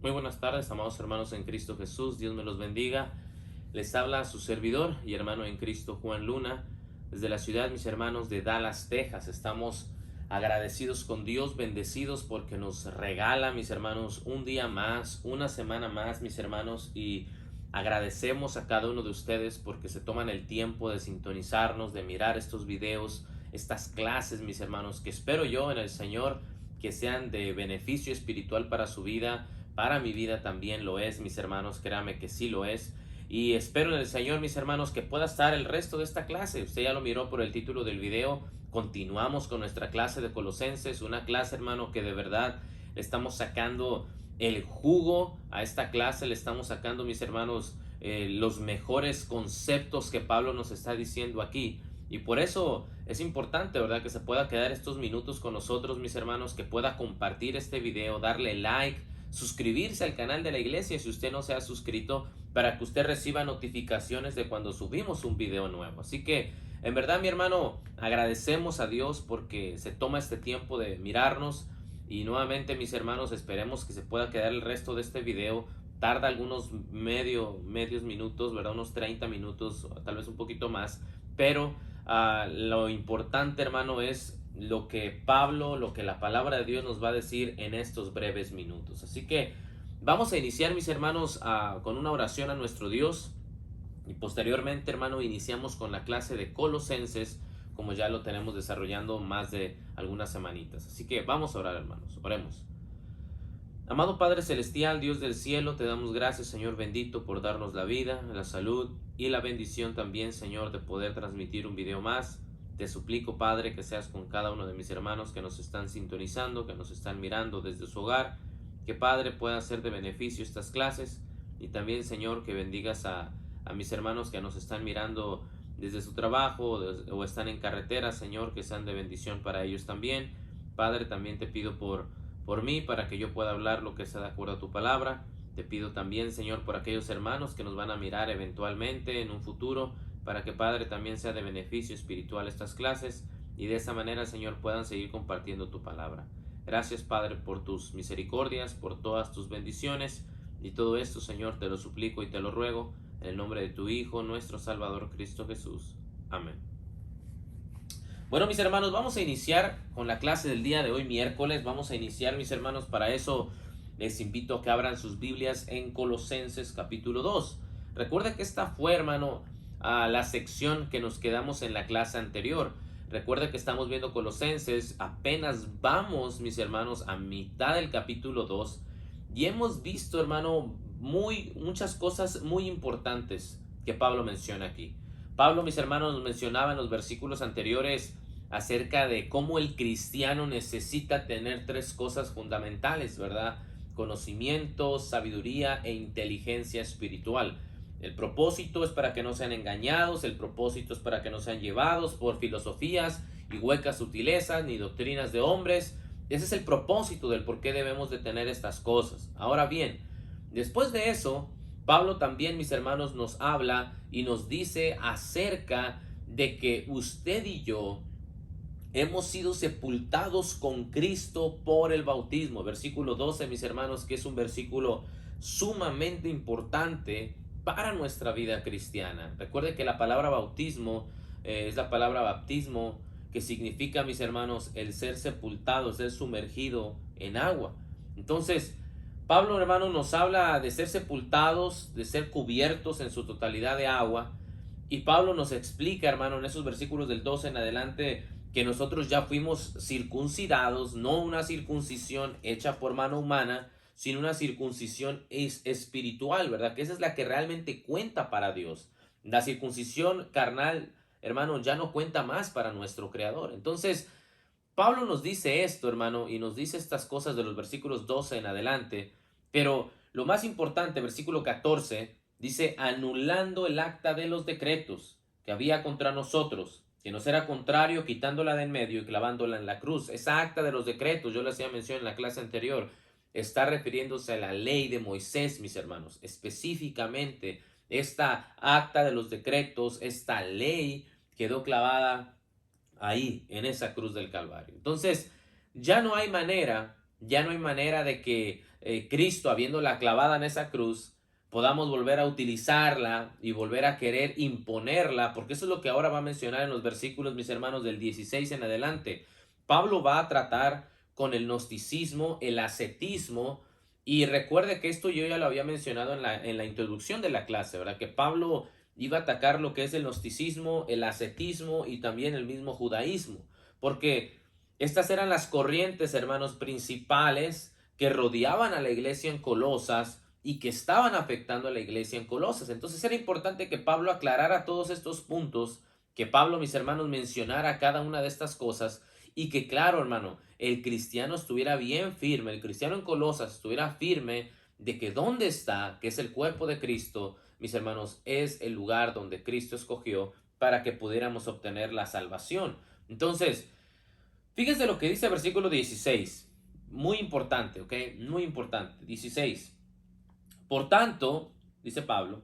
Muy buenas tardes, amados hermanos en Cristo Jesús. Dios me los bendiga. Les habla su servidor y hermano en Cristo, Juan Luna, desde la ciudad, mis hermanos, de Dallas, Texas. Estamos agradecidos con Dios, bendecidos porque nos regala, mis hermanos, un día más, una semana más, mis hermanos, y agradecemos a cada uno de ustedes porque se toman el tiempo de sintonizarnos, de mirar estos videos, estas clases, mis hermanos, que espero yo en el Señor que sean de beneficio espiritual para su vida. Para mi vida también lo es, mis hermanos, créame que sí lo es. Y espero en el Señor, mis hermanos, que pueda estar el resto de esta clase. Usted ya lo miró por el título del video. Continuamos con nuestra clase de Colosenses, una clase, hermano, que de verdad le estamos sacando el jugo a esta clase. Le estamos sacando, mis hermanos, los mejores conceptos que Pablo nos está diciendo aquí. Y por eso es importante, ¿verdad?, que se pueda quedar estos minutos con nosotros, mis hermanos, que pueda compartir este video, darle like, suscribirse al canal de la iglesia si usted no se ha suscrito, para que usted reciba notificaciones de cuando subimos un video nuevo. Así que, en verdad, mi hermano, agradecemos a Dios porque se toma este tiempo de mirarnos. Y nuevamente, mis hermanos, esperemos que se pueda quedar el resto de este video. Tarda algunos medios minutos, ¿verdad? Unos 30 minutos, tal vez un poquito más. Pero lo importante, hermano, es lo que Pablo, lo que la palabra de Dios nos va a decir en estos breves minutos. Así que vamos a iniciar, mis hermanos, con una oración a nuestro Dios. Y posteriormente, hermano, iniciamos con la clase de Colosenses, como ya lo tenemos desarrollando más de algunas semanitas. Así que vamos a orar, hermanos. Oremos. Amado Padre Celestial, Dios del cielo, te damos gracias, Señor bendito, por darnos la vida, la salud y la bendición también, Señor, de poder transmitir un video más. Te suplico, Padre, que seas con cada uno de mis hermanos que nos están sintonizando, que nos están mirando desde su hogar, que, Padre, pueda ser de beneficio estas clases. Y también, Señor, que bendigas a mis hermanos que nos están mirando desde su trabajo o están en carretera, Señor, que sean de bendición para ellos también. Padre, también te pido por mí, para que yo pueda hablar lo que sea de acuerdo a tu palabra. Te pido también, Señor, por aquellos hermanos que nos van a mirar eventualmente en un futuro, para que, Padre, también sea de beneficio espiritual estas clases, y de esa manera, Señor, puedan seguir compartiendo tu palabra. Gracias, Padre, por tus misericordias, por todas tus bendiciones, y todo esto, Señor, te lo suplico y te lo ruego, en el nombre de tu Hijo, nuestro Salvador, Cristo Jesús. Amén. Bueno, mis hermanos, vamos a iniciar con la clase del día de hoy, miércoles. Vamos a iniciar, mis hermanos, para eso les invito a que abran sus Biblias en Colosenses capítulo 2. Recuerda que esta fue, hermano, la sección que nos quedamos en la clase anterior. Recuerda que estamos viendo Colosenses, apenas vamos, mis hermanos, a mitad del capítulo 2 y hemos visto, hermano, muchas cosas muy importantes que Pablo menciona aquí. Pablo, mis hermanos, nos mencionaba en los versículos anteriores acerca de cómo el cristiano necesita tener tres cosas fundamentales, ¿verdad? Conocimiento, sabiduría e inteligencia espiritual. El propósito es para que no sean engañados, el propósito es para que no sean llevados por filosofías y huecas sutilezas ni doctrinas de hombres. Ese es el propósito del por qué debemos de tener estas cosas. Ahora bien, después de eso, Pablo también, mis hermanos, nos habla y nos dice acerca de que usted y yo hemos sido sepultados con Cristo por el bautismo. Versículo 12, mis hermanos, que es un versículo sumamente importante para nuestra vida cristiana. Recuerde que la palabra bautismo es la palabra baptismo, que significa, mis hermanos, el ser sepultado, ser sumergido en agua. Entonces, Pablo, hermano, nos habla de ser sepultados, de ser cubiertos en su totalidad de agua. Y Pablo nos explica, hermano, en esos versículos del 12 en adelante, que nosotros ya fuimos circuncidados, no una circuncisión hecha por mano humana, sino una circuncisión espiritual, ¿verdad? Que esa es la que realmente cuenta para Dios. La circuncisión carnal, hermano, ya no cuenta más para nuestro Creador. Entonces, Pablo nos dice esto, hermano, y nos dice estas cosas de los versículos 12 en adelante, pero lo más importante, versículo 14, dice, anulando el acta de los decretos que había contra nosotros, que nos era contrario, quitándola de en medio y clavándola en la cruz. Esa acta de los decretos, yo les hacía mención en la clase anterior, está refiriéndose a la ley de Moisés, mis hermanos. Específicamente, esta acta de los decretos, esta ley quedó clavada ahí, en esa cruz del Calvario. Entonces, ya no hay manera Ya no hay manera de que Cristo, habiéndola clavada en esa cruz, podamos volver a utilizarla y volver a querer imponerla, porque eso es lo que ahora va a mencionar en los versículos, mis hermanos, del 16 en adelante. Pablo va a tratar con el gnosticismo, el ascetismo, y recuerde que esto yo ya lo había mencionado en la introducción de la clase, ¿verdad? Que Pablo iba a atacar lo que es el gnosticismo, el ascetismo y también el mismo judaísmo, porque estas eran las corrientes, hermanos, principales que rodeaban a la iglesia en Colosas y que estaban afectando a la iglesia en Colosas. Entonces era importante que Pablo aclarara todos estos puntos, que Pablo, mis hermanos, mencionara cada una de estas cosas y que, claro, hermano, el cristiano estuviera bien firme, el cristiano en Colosas estuviera firme de que donde está, que es el cuerpo de Cristo, mis hermanos, es el lugar donde Cristo escogió para que pudiéramos obtener la salvación. Entonces, fíjense lo que dice el versículo 16. Muy importante, ¿ok? Muy importante. 16. Por tanto, dice Pablo,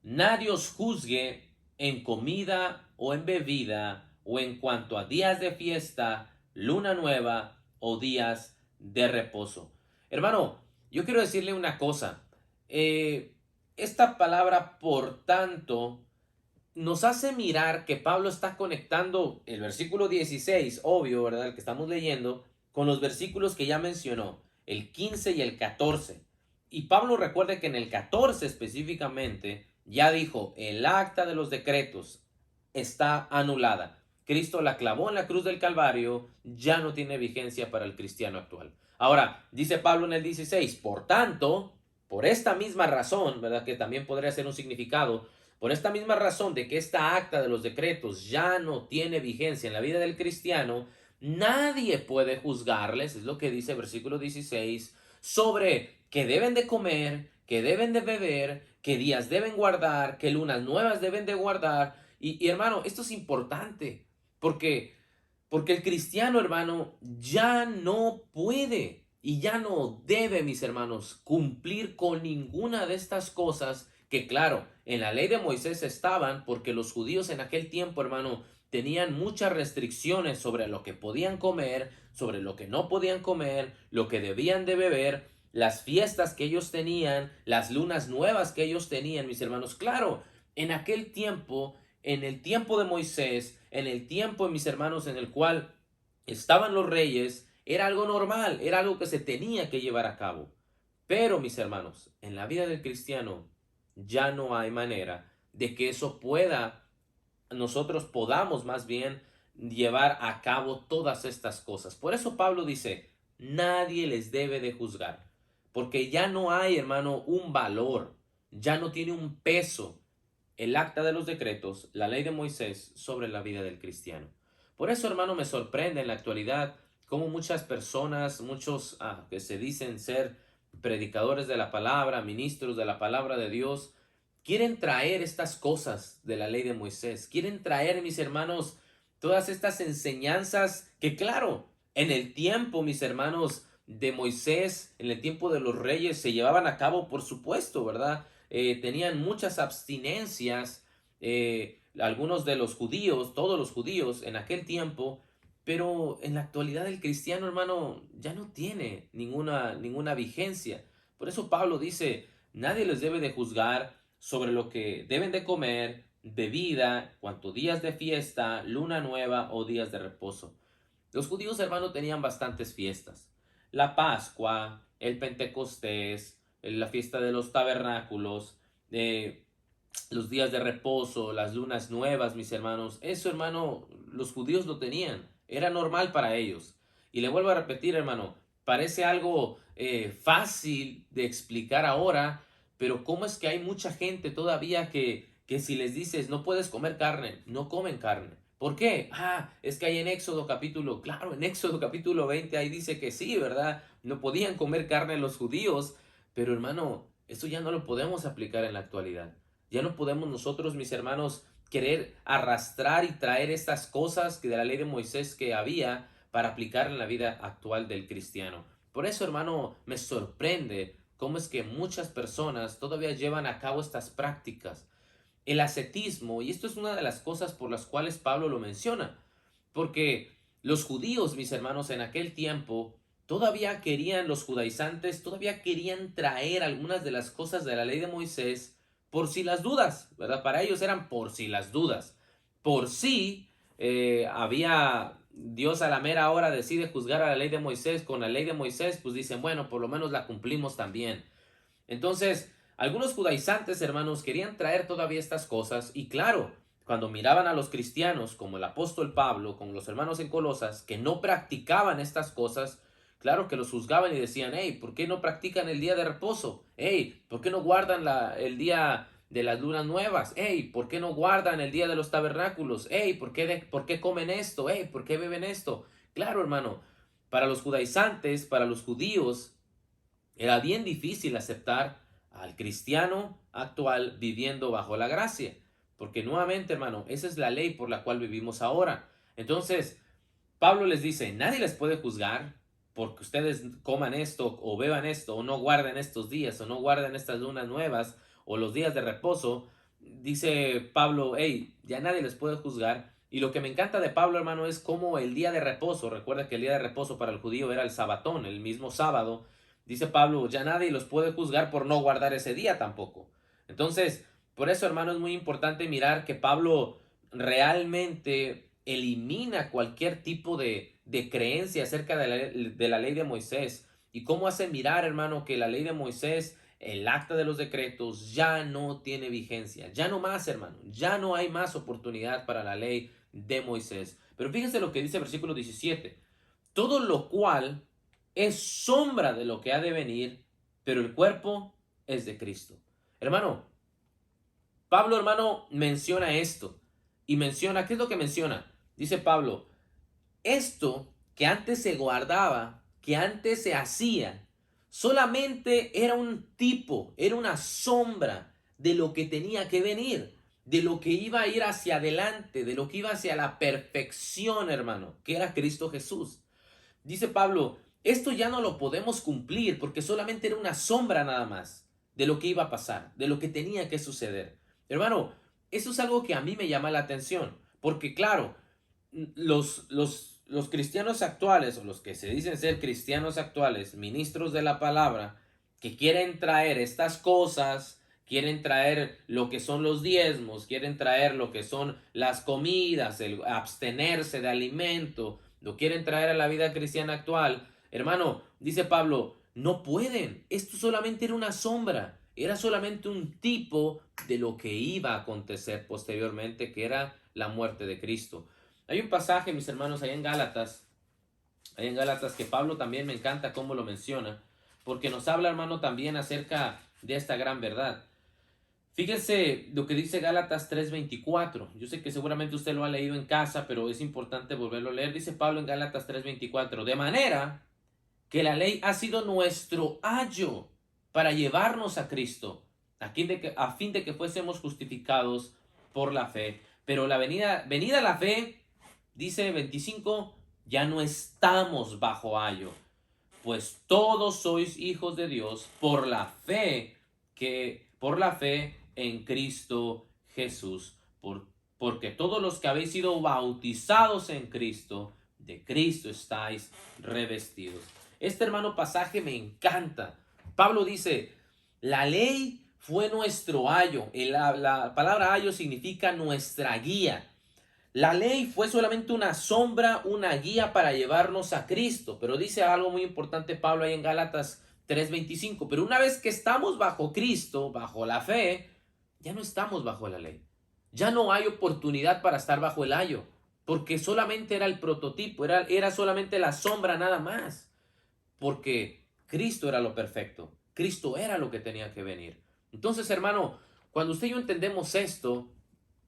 nadie os juzgue en comida o en bebida o en cuanto a días de fiesta, luna nueva o días de reposo. Hermano, yo quiero decirle una cosa. Eh, Esta palabra, por tanto, nos hace mirar que Pablo está conectando el versículo 16, obvio, ¿verdad? El que estamos leyendo, con los versículos que ya mencionó, el 15 y el 14. Y Pablo recuerde que en el 14 específicamente ya dijo, el acta de los decretos está anulada. Cristo la clavó en la cruz del Calvario, ya no tiene vigencia para el cristiano actual. Ahora, dice Pablo en el 16, por tanto, por esta misma razón, ¿verdad? Que también podría ser un significado, por esta misma razón de que esta acta de los decretos ya no tiene vigencia en la vida del cristiano, nadie puede juzgarles, es lo que dice el versículo 16, sobre qué deben de comer, qué deben de beber, qué días deben guardar, qué lunas nuevas deben de guardar. Y hermano, esto es importante, porque, porque el cristiano, hermano, ya no puede y ya no debe, mis hermanos, cumplir con ninguna de estas cosas que, claro, en la ley de Moisés estaban, porque los judíos en aquel tiempo, hermano, tenían muchas restricciones sobre lo que podían comer, sobre lo que no podían comer, lo que debían de beber, las fiestas que ellos tenían, las lunas nuevas que ellos tenían, mis hermanos. Claro, en aquel tiempo, en el tiempo de Moisés, en el tiempo, mis hermanos, en el cual estaban los reyes, era algo normal, era algo que se tenía que llevar a cabo. Pero, mis hermanos, en la vida del cristiano ya no hay manera de que eso pueda, nosotros podamos más bien llevar a cabo todas estas cosas. Por eso Pablo dice, nadie les debe de juzgar, porque ya no hay, hermano, un valor, ya no tiene un peso el acta de los decretos, la ley de Moisés sobre la vida del cristiano. Por eso, hermano, me sorprende en la actualidad cómo muchas personas, muchos que se dicen ser predicadores de la palabra, ministros de la palabra de Dios, quieren traer estas cosas de la ley de Moisés, quieren traer, mis hermanos, todas estas enseñanzas que, claro, en el tiempo, mis hermanos, de Moisés, en el tiempo de los reyes, se llevaban a cabo, por supuesto, ¿verdad? Tenían muchas abstinencias, algunos de los judíos, todos los judíos en aquel tiempo, pero en la actualidad el cristiano, hermano, ya no tiene ninguna vigencia. Por eso Pablo dice, nadie les debe de juzgar sobre lo que deben de comer, bebida, cuanto días de fiesta, luna nueva o días de reposo. Los judíos, hermano, tenían bastantes fiestas. La Pascua, el Pentecostés, la fiesta de los tabernáculos, eh, los días de reposo, las lunas nuevas, mis hermanos. Eso, hermano, los judíos lo tenían. Era normal para ellos. Y le vuelvo a repetir, hermano, parece algo fácil de explicar ahora, pero ¿cómo es que hay mucha gente todavía que si les dices no puedes comer carne, no comen carne? ¿Por qué? Es que hay en Éxodo capítulo, claro, en Éxodo capítulo 20 ahí dice que sí, ¿verdad? No podían comer carne los judíos, pero hermano, eso ya no lo podemos aplicar en la actualidad. Ya no podemos nosotros, mis hermanos, querer arrastrar y traer estas cosas que de la ley de Moisés que había para aplicar en la vida actual del cristiano. Por eso, hermano, me sorprende cómo es que muchas personas todavía llevan a cabo estas prácticas. El ascetismo, y esto es una de las cosas por las cuales Pablo lo menciona, porque los judíos, mis hermanos, en aquel tiempo todavía querían, los judaizantes, todavía querían traer algunas de las cosas de la ley de Moisés por si las dudas, ¿verdad? Para ellos eran por si las dudas. Por si había Dios a la mera hora decide juzgar a la ley de Moisés con la ley de Moisés, pues dicen, bueno, por lo menos la cumplimos también. Entonces, algunos judaizantes, hermanos, querían traer todavía estas cosas y claro, cuando miraban a los cristianos, como el apóstol Pablo, como los hermanos en Colosas, que no practicaban estas cosas, claro que los juzgaban y decían, hey, ¿por qué no practican el día de reposo? Hey, ¿por qué no guardan el día de las lunas nuevas? Hey, ¿por qué no guardan el día de los tabernáculos? Hey, ¿por qué comen esto? Hey, ¿por qué beben esto? Claro, hermano, para los judaizantes, para los judíos, era bien difícil aceptar al cristiano actual viviendo bajo la gracia, porque nuevamente, hermano, esa es la ley por la cual vivimos ahora. Entonces, Pablo les dice, nadie les puede juzgar porque ustedes coman esto o beban esto o no guarden estos días o no guarden estas lunas nuevas o los días de reposo. Dice Pablo, hey, ya nadie les puede juzgar. Y lo que me encanta de Pablo, hermano, es cómo el día de reposo, recuerda que el día de reposo para el judío era el sabatón, el mismo sábado. Dice Pablo, ya nadie los puede juzgar por no guardar ese día tampoco. Entonces, por eso, hermano, es muy importante mirar que Pablo realmente elimina cualquier tipo de creencia acerca de la ley de Moisés. Y cómo hace mirar, hermano, que la ley de Moisés, el acta de los decretos, ya no tiene vigencia. Ya no más, hermano. Ya no hay más oportunidad para la ley de Moisés. Pero fíjense lo que dice el versículo 17. Todo lo cual es sombra de lo que ha de venir, pero el cuerpo es de Cristo. Hermano, Pablo, hermano, menciona esto. Y menciona, ¿qué es lo que menciona? Dice Pablo, esto que antes se guardaba, que antes se hacía, solamente era un tipo, era una sombra de lo que tenía que venir, de lo que iba a ir hacia adelante, de lo que iba hacia la perfección, hermano, que era Cristo Jesús. Dice Pablo, esto ya no lo podemos cumplir porque solamente era una sombra nada más de lo que iba a pasar, de lo que tenía que suceder. Hermano, eso es algo que a mí me llama la atención, porque claro, los cristianos actuales, o los que se dicen ser cristianos actuales, ministros de la palabra, que quieren traer estas cosas, quieren traer lo que son los diezmos, quieren traer lo que son las comidas, el abstenerse de alimento, lo quieren traer a la vida cristiana actual. Hermano, dice Pablo, no pueden. Esto solamente era una sombra. Era solamente un tipo de lo que iba a acontecer posteriormente, que era la muerte de Cristo. Hay un pasaje, mis hermanos, ahí en Gálatas que Pablo también me encanta cómo lo menciona, porque nos habla, hermano, también acerca de esta gran verdad. Fíjense lo que dice Gálatas 3:24. Yo sé que seguramente usted lo ha leído en casa, pero es importante volverlo a leer. Dice Pablo en Gálatas 3:24, de manera que la ley ha sido nuestro ayo para llevarnos a Cristo, a fin de que fuésemos justificados por la fe. Pero venida la fe, dice 25, ya no estamos bajo ayo, pues todos sois hijos de Dios por la fe en Cristo Jesús, porque todos los que habéis sido bautizados en Cristo, de Cristo estáis revestidos. Este hermano pasaje me encanta. Pablo dice, la ley fue nuestro ayo. La palabra ayo significa nuestra guía. La ley fue solamente una sombra, una guía para llevarnos a Cristo. Pero dice algo muy importante Pablo ahí en Gálatas 3:25. Pero una vez que estamos bajo Cristo, bajo la fe, ya no estamos bajo la ley. Ya no hay oportunidad para estar bajo el ayo. Porque solamente era el prototipo, era solamente la sombra nada más. Porque Cristo era lo perfecto. Cristo era lo que tenía que venir. Entonces, hermano, cuando usted y yo entendemos esto,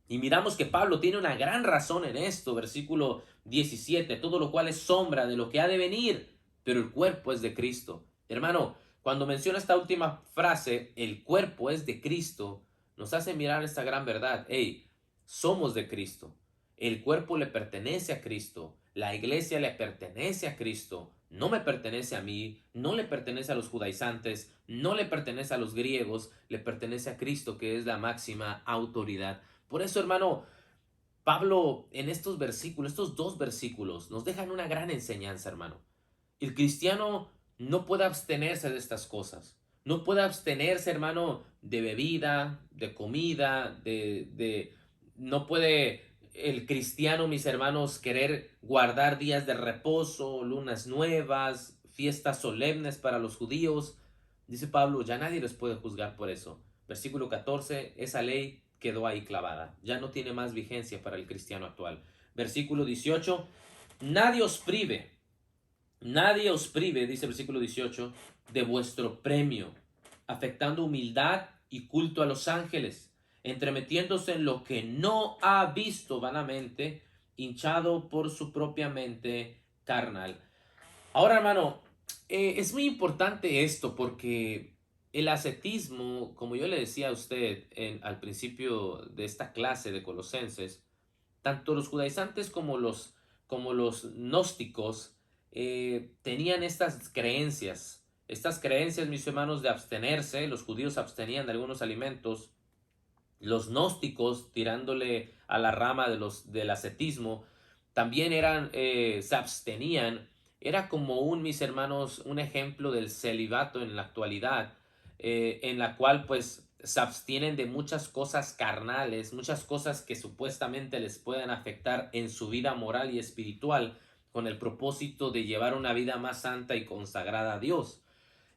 y miramos que Pablo tiene una gran razón en esto, versículo 17, todo lo cual es sombra de lo que ha de venir, pero el cuerpo es de Cristo. Hermano, cuando menciona esta última frase, el cuerpo es de Cristo, nos hace mirar esta gran verdad. Hey, somos de Cristo. El cuerpo le pertenece a Cristo. La iglesia le pertenece a Cristo. No me pertenece a mí, no le pertenece a los judaizantes, no le pertenece a los griegos, le pertenece a Cristo, que es la máxima autoridad. Por eso, hermano, Pablo en estos versículos, estos dos versículos, nos dejan una gran enseñanza, hermano. El cristiano no puede abstenerse de estas cosas. No puede abstenerse, hermano, de bebida, de comida, no puede el cristiano, mis hermanos, querer guardar días de reposo, lunas nuevas, fiestas solemnes para los judíos. Dice Pablo, ya nadie les puede juzgar por eso. Versículo 14, esa ley quedó ahí clavada. Ya no tiene más vigencia para el cristiano actual. Versículo 18, nadie os prive. Nadie os prive, dice el versículo 18, de vuestro premio, afectando humildad y culto a los ángeles, entremetiéndose en lo que no ha visto vanamente, hinchado por su propia mente carnal. Ahora, hermano, es muy importante esto porque el ascetismo, como yo le decía a usted al principio de esta clase de Colosenses, tanto los judaizantes como los gnósticos tenían estas creencias, mis hermanos, de abstenerse. Los judíos abstenían de algunos alimentos, los gnósticos, tirándole a la rama del ascetismo, también se abstenían. Era como mis hermanos, un ejemplo del celibato en la actualidad, en la cual pues se abstienen de muchas cosas carnales, muchas cosas que supuestamente les pueden afectar en su vida moral y espiritual, con el propósito de llevar una vida más santa y consagrada a Dios.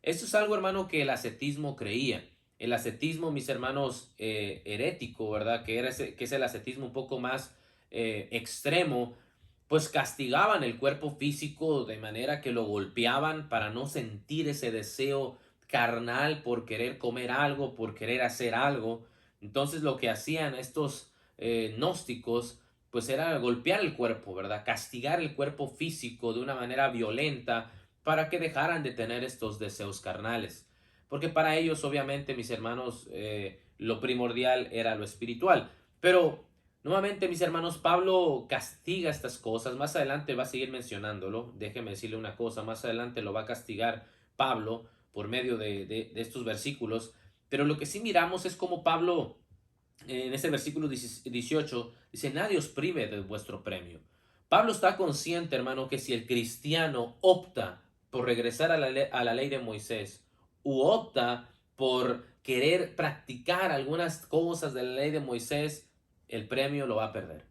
Esto es algo, hermano, que el ascetismo creía. El ascetismo, mis hermanos, herético, ¿verdad? Que es el ascetismo un poco más extremo, pues castigaban el cuerpo físico de manera que lo golpeaban para no sentir ese deseo carnal por querer comer algo, por querer hacer algo. Entonces lo que hacían estos gnósticos, pues era golpear el cuerpo, ¿verdad? Castigar el cuerpo físico de una manera violenta para que dejaran de tener estos deseos carnales. Porque para ellos, obviamente, mis hermanos, lo primordial era lo espiritual. Pero, nuevamente, mis hermanos, Pablo castiga estas cosas. Más adelante va a seguir mencionándolo. Déjeme decirle una cosa. Más adelante lo va a castigar Pablo por medio de estos versículos. Pero lo que sí miramos es como Pablo, en este versículo 18, dice, nadie os prive de vuestro premio. Pablo está consciente, hermano, que si el cristiano opta por regresar a la ley de Moisés, u opta por querer practicar algunas cosas de la ley de Moisés, el premio lo va a perder.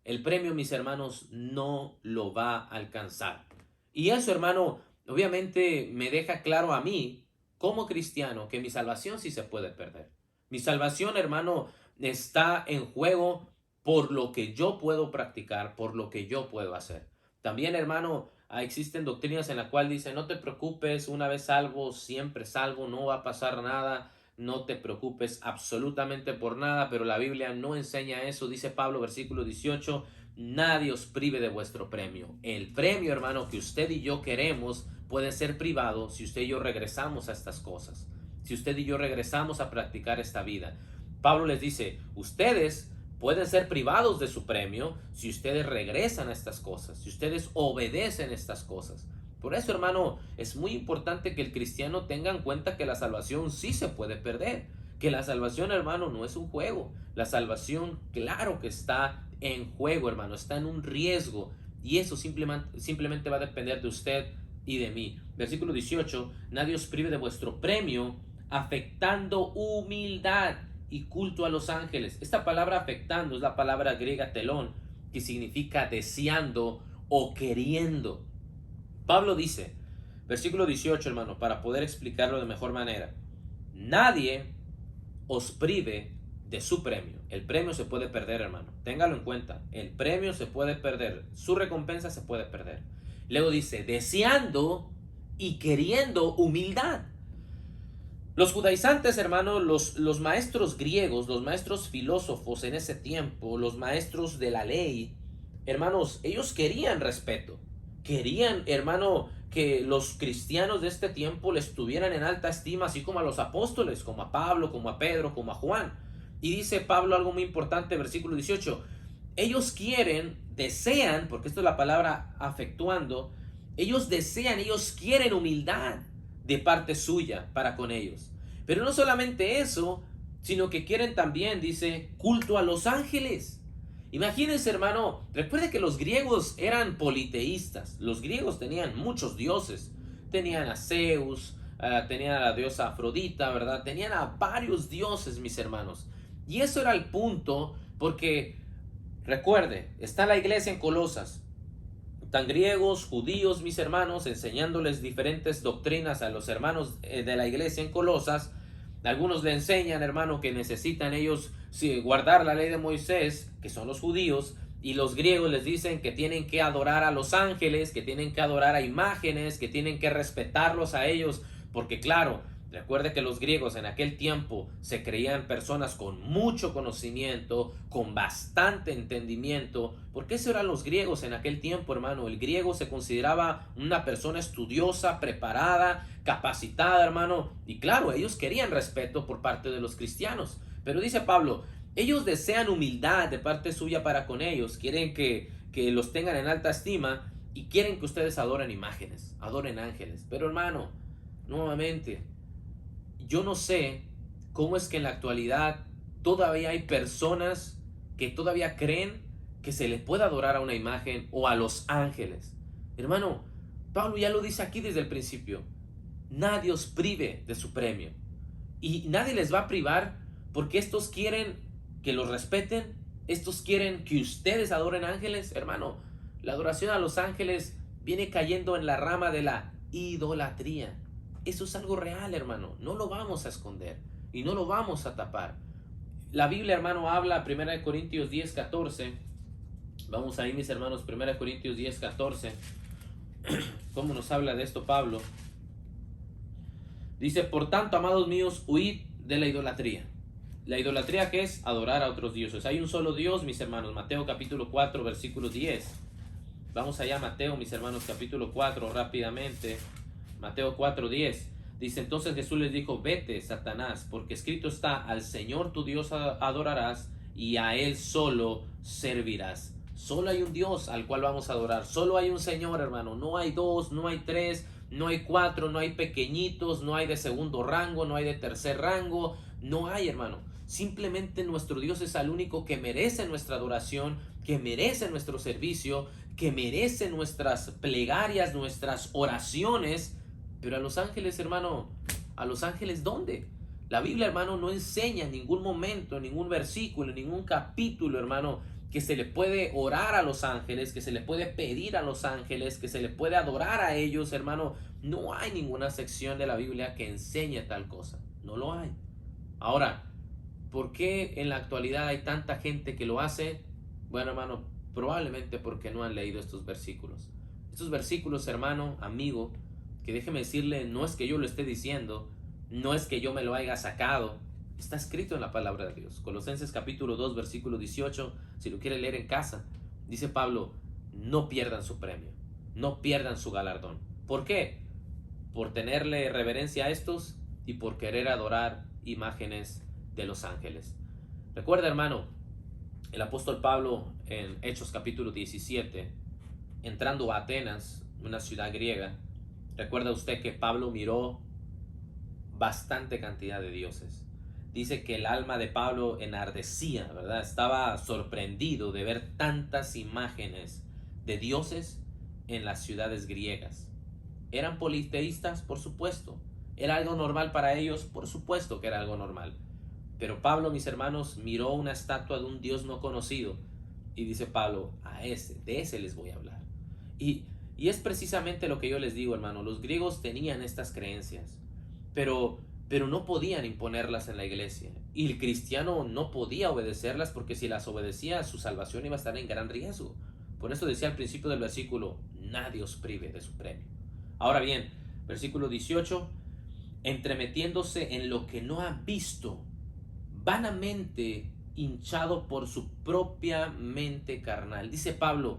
El premio, mis hermanos, no lo va a alcanzar. Y eso, hermano, obviamente me deja claro a mí, como cristiano, que mi salvación sí se puede perder. Mi salvación, hermano, está en juego por lo que yo puedo practicar, por lo que yo puedo hacer. También, hermano, existen doctrinas en las cuales dicen, no te preocupes, una vez salvo, siempre salvo, no va a pasar nada, no te preocupes absolutamente por nada, pero la Biblia no enseña eso. Dice Pablo, versículo 18, nadie os prive de vuestro premio. El premio, hermano, que usted y yo queremos puede ser privado si usted y yo regresamos a estas cosas, si usted y yo regresamos a practicar esta vida. Pablo les dice, ustedes pueden ser privados de su premio si ustedes regresan a estas cosas, si ustedes obedecen estas cosas. Por eso, hermano, es muy importante que el cristiano tenga en cuenta que la salvación sí se puede perder, que la salvación, hermano, no es un juego. La salvación, claro que está en juego, hermano, está en un riesgo, y eso simplemente va a depender de usted y de mí. Versículo 18, nadie os prive de vuestro premio, afectando humildad y culto a los ángeles. Esta palabra afectando es la palabra griega telón, que significa deseando o queriendo. Pablo dice, versículo 18, hermano, para poder explicarlo de mejor manera, nadie os prive de su premio. El premio se puede perder, hermano. Téngalo en cuenta. El premio se puede perder. Su recompensa se puede perder. Luego dice, deseando y queriendo humildad. Los judaizantes, hermano, los maestros griegos, los maestros filósofos en ese tiempo, los maestros de la ley, hermanos, ellos querían respeto. Querían, hermano, que los cristianos de este tiempo les tuvieran en alta estima, así como a los apóstoles, como a Pablo, como a Pedro, como a Juan. Y dice Pablo algo muy importante, versículo 18. Ellos desean, porque esto es la palabra afectuando, ellos desean, ellos quieren humildad de parte suya para con ellos. Pero no solamente eso, sino que quieren también, dice, culto a los ángeles. Imagínense, hermano, recuerde que los griegos eran politeístas. Los griegos tenían muchos dioses. Tenían a Zeus, tenían a la diosa Afrodita, ¿verdad? Tenían a varios dioses, mis hermanos. Y eso era el punto, porque recuerde, está la iglesia en Colosas. Están griegos, judíos, mis hermanos, enseñándoles diferentes doctrinas a los hermanos de la iglesia en Colosas. Algunos le enseñan, hermano, que necesitan ellos guardar la ley de Moisés, que son los judíos, y los griegos les dicen que tienen que adorar a los ángeles, que tienen que adorar a imágenes, que tienen que respetarlos a ellos, porque claro, recuerde que los griegos en aquel tiempo se creían personas con mucho conocimiento, con bastante entendimiento, porque eso eran los griegos en aquel tiempo, hermano. El griego se consideraba una persona estudiosa, preparada, capacitada, hermano, y claro, ellos querían respeto por parte de los cristianos. Pero dice Pablo, ellos desean humildad de parte suya para con ellos, quieren que los tengan en alta estima y quieren que ustedes adoren imágenes, adoren ángeles. Pero hermano, nuevamente, yo no sé cómo es que en la actualidad todavía hay personas que todavía creen que se le puede adorar a una imagen o a los ángeles. Hermano, Pablo ya lo dice aquí desde el principio. Nadie os prive de su premio. Y nadie les va a privar porque estos quieren que los respeten. Estos quieren que ustedes adoren ángeles. Hermano, la adoración a los ángeles viene cayendo en la rama de la idolatría. Eso es algo real, hermano. No lo vamos a esconder y no lo vamos a tapar. La Biblia, hermano, habla 1 Corintios 10:14. Vamos ahí, mis hermanos, 1 Corintios 10:14. ¿Cómo nos habla de esto Pablo? Dice, por tanto, amados míos, huid de la idolatría. La idolatría, ¿qué es? Adorar a otros dioses. Hay un solo Dios, mis hermanos. Mateo capítulo 4, versículo 10. Vamos allá, Mateo, mis hermanos, capítulo 4, rápidamente. Mateo 4:10 dice, entonces Jesús les dijo, vete, Satanás, porque escrito está, al Señor tu Dios adorarás y a Él solo servirás. Solo hay un Dios al cual vamos a adorar. Solo hay un Señor, hermano. No hay dos, no hay tres, no hay cuatro, no hay pequeñitos, no hay de segundo rango, no hay de tercer rango. No hay, hermano. Simplemente nuestro Dios es el único que merece nuestra adoración, que merece nuestro servicio, que merece nuestras plegarias, nuestras oraciones. Pero a los ángeles, hermano, ¿a los ángeles dónde? La Biblia, hermano, no enseña en ningún momento, en ningún versículo, en ningún capítulo, hermano, que se le puede orar a los ángeles, que se le puede pedir a los ángeles, que se le puede adorar a ellos, hermano. No hay ninguna sección de la Biblia que enseñe tal cosa. No lo hay. Ahora, ¿por qué en la actualidad hay tanta gente que lo hace? Bueno, hermano, probablemente porque no han leído estos versículos. Estos versículos, hermano, amigo, que déjeme decirle, no es que yo lo esté diciendo, no es que yo me lo haya sacado, está escrito en la palabra de Dios. Colosenses capítulo 2, versículo 18, si lo quiere leer en casa, dice Pablo, no pierdan su premio, no pierdan su galardón. ¿Por qué? Por tenerle reverencia a estos y por querer adorar imágenes de los ángeles. Recuerda, hermano, el apóstol Pablo en Hechos capítulo 17, entrando a Atenas, una ciudad griega, recuerda usted que Pablo miró bastante cantidad de dioses. Dice que el alma de Pablo enardecía, ¿verdad? Estaba sorprendido de ver tantas imágenes de dioses en las ciudades griegas. ¿Eran politeístas? Por supuesto. ¿Era algo normal para ellos? Por supuesto que era algo normal. Pero Pablo, mis hermanos, miró una estatua de un Dios no conocido y dice Pablo, de ese les voy a hablar. Y es precisamente lo que yo les digo, hermano. Los griegos tenían estas creencias, pero no podían imponerlas en la iglesia. Y el cristiano no podía obedecerlas porque si las obedecía, su salvación iba a estar en gran riesgo. Por eso decía al principio del versículo, nadie os prive de su premio. Ahora bien, versículo 18, entremetiéndose en lo que no ha visto, vanamente hinchado por su propia mente carnal. Dice Pablo,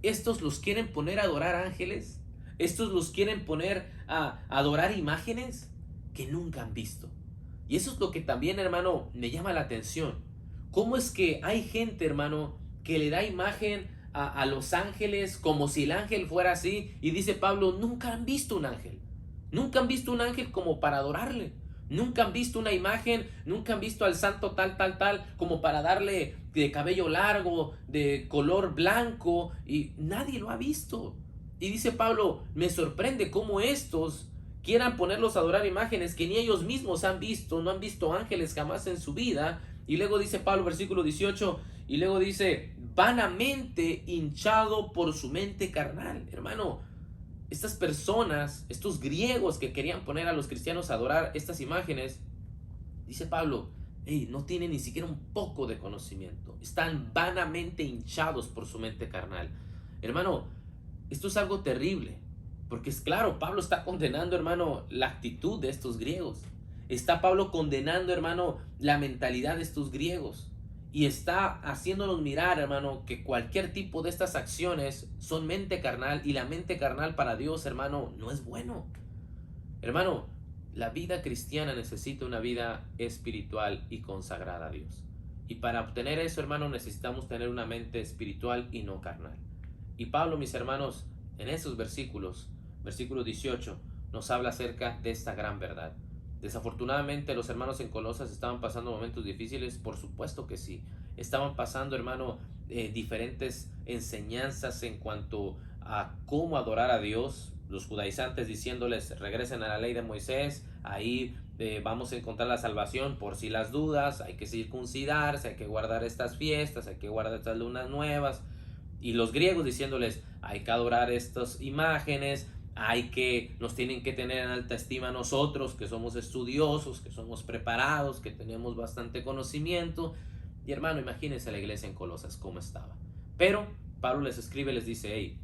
estos los quieren poner a adorar ángeles, estos los quieren poner a adorar imágenes que nunca han visto. Y eso es lo que también, hermano, me llama la atención. ¿Cómo es que hay gente, hermano, que le da imagen a los ángeles como si el ángel fuera así? Y dice Pablo, nunca han visto un ángel. Nunca han visto un ángel como para adorarle. Nunca han visto una imagen, nunca han visto al santo tal, tal, tal, como para darle de cabello largo, de color blanco, y nadie lo ha visto. Y dice Pablo, me sorprende cómo estos quieran ponerlos a adorar imágenes que ni ellos mismos han visto, no han visto ángeles jamás en su vida. Y luego dice Pablo, versículo 18, y luego dice, vanamente hinchado por su mente carnal. Hermano, estas personas, estos griegos que querían poner a los cristianos a adorar estas imágenes, dice Pablo, hey, no tienen ni siquiera un poco de conocimiento, están vanamente hinchados por su mente carnal. Hermano, esto es algo terrible, porque es claro, Pablo está condenando, hermano, la actitud de estos griegos. Está Pablo condenando, hermano, la mentalidad de estos griegos. Y está haciéndonos mirar, hermano, que cualquier tipo de estas acciones son mente carnal, y la mente carnal para Dios, hermano, no es bueno. Hermano, la vida cristiana necesita una vida espiritual y consagrada a Dios. Y para obtener eso, hermano, necesitamos tener una mente espiritual y no carnal. Y Pablo, mis hermanos, en esos versículos, versículo 18, nos habla acerca de esta gran verdad. Desafortunadamente los hermanos en Colosas estaban pasando momentos difíciles, por supuesto que sí. Estaban pasando, hermano, diferentes enseñanzas en cuanto a cómo adorar a Dios. Los judaizantes diciéndoles regresen a la ley de Moisés, ahí vamos a encontrar la salvación por si las dudas, hay que circuncidarse, hay que guardar estas fiestas, hay que guardar estas lunas nuevas. Y los griegos diciéndoles hay que adorar estas imágenes, nos tienen que tener en alta estima nosotros, que somos estudiosos, que somos preparados, que tenemos bastante conocimiento. Y hermano, imagínense la iglesia en Colosas cómo estaba. Pero Pablo les escribe, les dice, hey,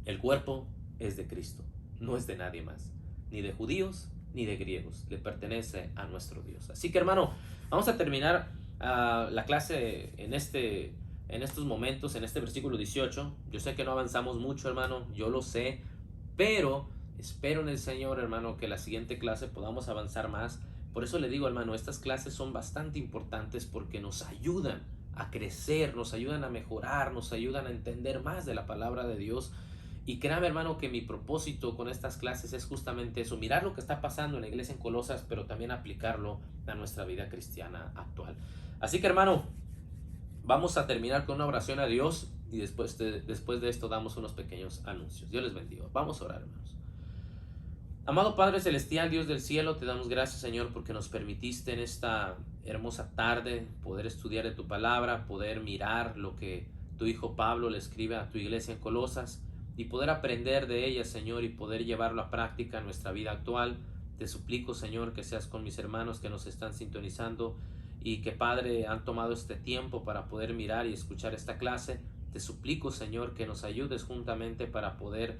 el cuerpo es de Cristo, no es de nadie más, ni de judíos ni de griegos, le pertenece a nuestro Dios. Así que hermano, vamos a terminar la clase en estos momentos, en este versículo 18. Yo sé que no avanzamos mucho, hermano, yo lo sé, pero espero en el Señor, hermano, que la siguiente clase podamos avanzar más. Por eso le digo, hermano, estas clases son bastante importantes porque nos ayudan a crecer, nos ayudan a mejorar, nos ayudan a entender más de la palabra de Dios. Y créame, hermano, que mi propósito con estas clases es justamente eso, mirar lo que está pasando en la iglesia en Colosas, pero también aplicarlo a nuestra vida cristiana actual. Así que, hermano, vamos a terminar con una oración a Dios y después de esto damos unos pequeños anuncios. Dios les bendiga. Vamos a orar, hermanos. Amado Padre Celestial, Dios del cielo, te damos gracias, Señor, porque nos permitiste en esta hermosa tarde poder estudiar de tu palabra, poder mirar lo que tu hijo Pablo le escribe a tu iglesia en Colosas y poder aprender de ella, Señor, y poder llevarlo a práctica en nuestra vida actual. Te suplico, Señor, que seas con mis hermanos que nos están sintonizando y que, Padre, han tomado este tiempo para poder mirar y escuchar esta clase. Te suplico, Señor, que nos ayudes juntamente para poder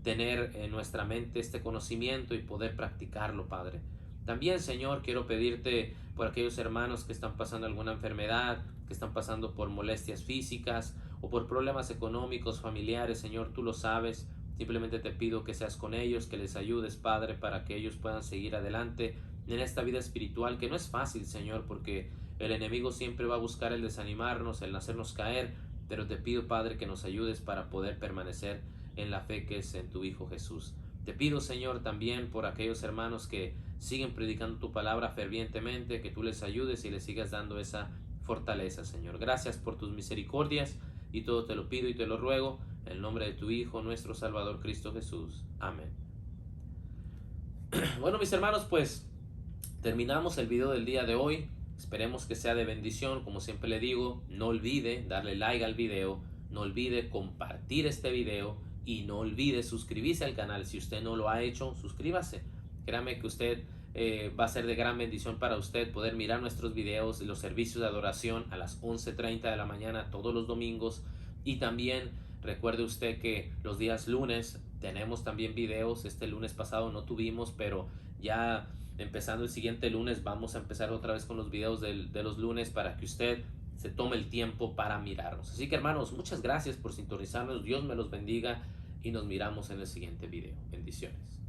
tener en nuestra mente este conocimiento y poder practicarlo, Padre. También, Señor, quiero pedirte por aquellos hermanos que están pasando alguna enfermedad, que están pasando por molestias físicas o por problemas económicos, familiares. Señor, tú lo sabes. Simplemente te pido que seas con ellos, que les ayudes, Padre, para que ellos puedan seguir adelante en esta vida espiritual, que no es fácil, Señor, porque el enemigo siempre va a buscar el desanimarnos, el hacernos caer, pero te pido, Padre, que nos ayudes para poder permanecer en la fe que es en tu Hijo Jesús. Te pido, Señor, también por aquellos hermanos que siguen predicando tu palabra fervientemente, que tú les ayudes y les sigas dando esa fortaleza, Señor. Gracias por tus misericordias y todo te lo pido y te lo ruego en el nombre de tu Hijo, nuestro Salvador Cristo Jesús. Amén. Bueno, mis hermanos, pues terminamos el video del día de hoy. Esperemos que sea de bendición. Como siempre le digo, no olvide darle like al video, no olvide compartir este video y no olvide suscribirse al canal. Si usted no lo ha hecho, suscríbase. Créame que usted va a ser de gran bendición para usted poder mirar nuestros videos, los servicios de adoración a las 11:30 de la mañana todos los domingos. Y también recuerde usted que los días lunes tenemos también videos. Este lunes pasado no tuvimos, pero ya empezando el siguiente lunes vamos a empezar otra vez con los videos de los lunes para que usted se tome el tiempo para mirarnos. Así que, hermanos, muchas gracias por sintonizarnos. Dios me los bendiga y nos miramos en el siguiente video. Bendiciones.